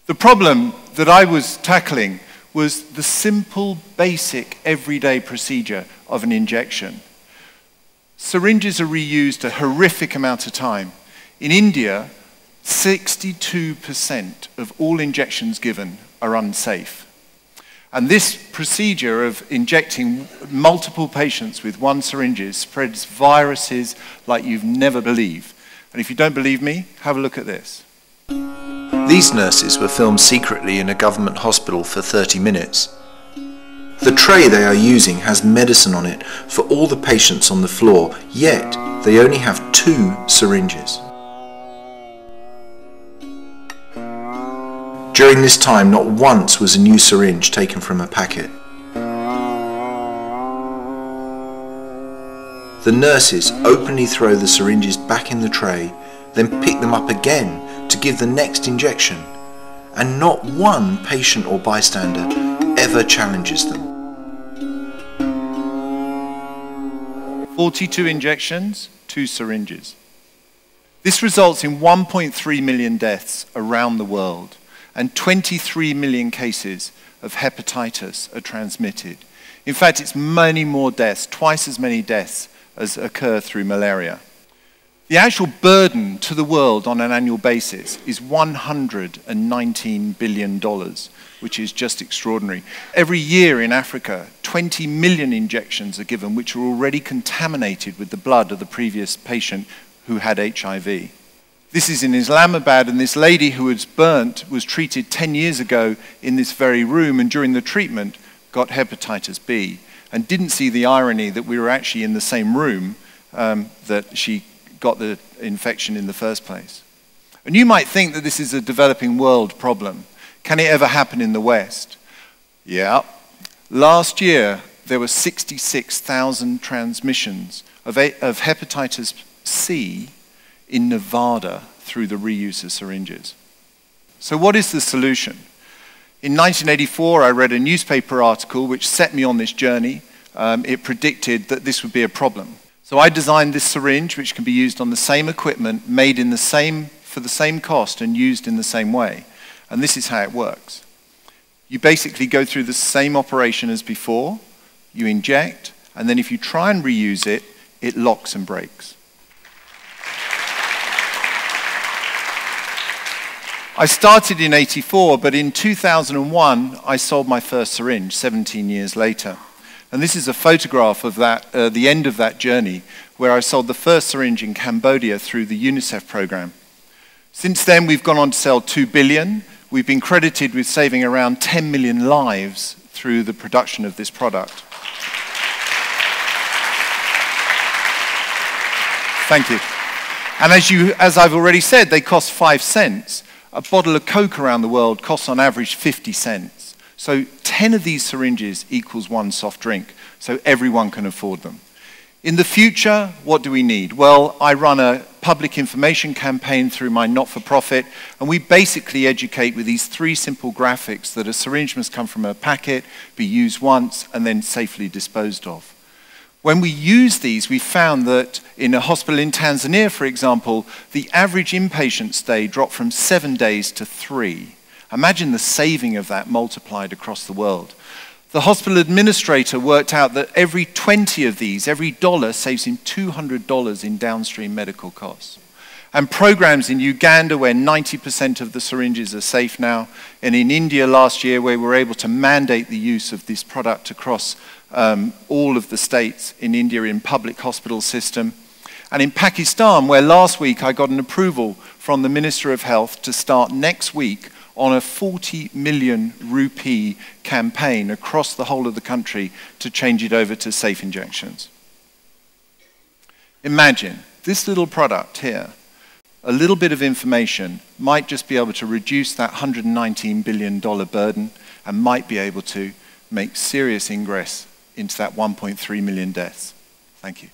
The problem that I was tackling was the simple, basic, everyday procedure of an injection. Syringes are reused a horrific amount of time. In India, 62% of all injections given are unsafe. And this procedure of injecting multiple patients with one syringe spreads viruses like you've never believed. And if you don't believe me, have a look at this. These nurses were filmed secretly in a government hospital for 30 minutes. The tray they are using has medicine on it for all the patients on the floor, yet they only have 2 syringes. During this time, not once was a new syringe taken from a packet. The nurses openly throw the syringes back in the tray, then pick them up again to give the next injection, and not one patient or bystander ever challenges them. 42 injections, 2 syringes. This results in 1.3 million deaths around the world, and 23 million cases of hepatitis are transmitted. In fact, it's many more deaths, twice as many deaths as occur through malaria. The actual burden to the world on an annual basis is $119 billion, which is just extraordinary. Every year in Africa, 20 million injections are given which are already contaminated with the blood of the previous patient who had HIV. This is in Islamabad, and this lady who was burnt was treated 10 years ago in this very room, and during the treatment got hepatitis B, and didn't see the irony that we were actually in the same room that she got the infection in the first place. And you might think that this is a developing world problem. Can it ever happen in the West? Yeah. Last year, there were 66,000 transmissions of hepatitis C in Nevada through the reuse of syringes. So what is the solution? In 1984, I read a newspaper article which set me on this journey. It predicted that this would be a problem. So I designed this syringe, which can be used on the same equipment, made for the same cost and used in the same way. And this is how it works. You basically go through the same operation as before, you inject, and then if you try and reuse it, it locks and breaks. I started in '84, but in 2001, I sold my first syringe 17 years later. And this is a photograph of that, the end of that journey, where I sold the first syringe in Cambodia through the UNICEF program. Since then, we've gone on to sell 2 billion. We've been credited with saving around 10 million lives through the production of this product. Thank you. And as I've already said, they cost 5 cents. A bottle of Coke around the world costs on average 50 cents. So 10 of these syringes equals 1 soft drink, so everyone can afford them. In the future, what do we need? Well, I run a public information campaign through my not-for-profit, and we basically educate with these 3 simple graphics that a syringe must come from a packet, be used once, and then safely disposed of. When we use these, we found that in a hospital in Tanzania, for example, the average inpatient stay dropped from 7 days to 3. Imagine the saving of that multiplied across the world. The hospital administrator worked out that every 20 of these, every dollar, saves him $200 in downstream medical costs. And programs in Uganda where 90% of the syringes are safe now, and in India last year where we were able to mandate the use of this product across all of the states in India in public hospital system. And in Pakistan, where last week I got an approval from the Minister of Health to start next week on a 40 million rupee campaign across the whole of the country to change it over to safe injections. Imagine this little product here, a little bit of information might just be able to reduce that $119 billion burden and might be able to make serious ingress into that 1.3 million deaths. Thank you.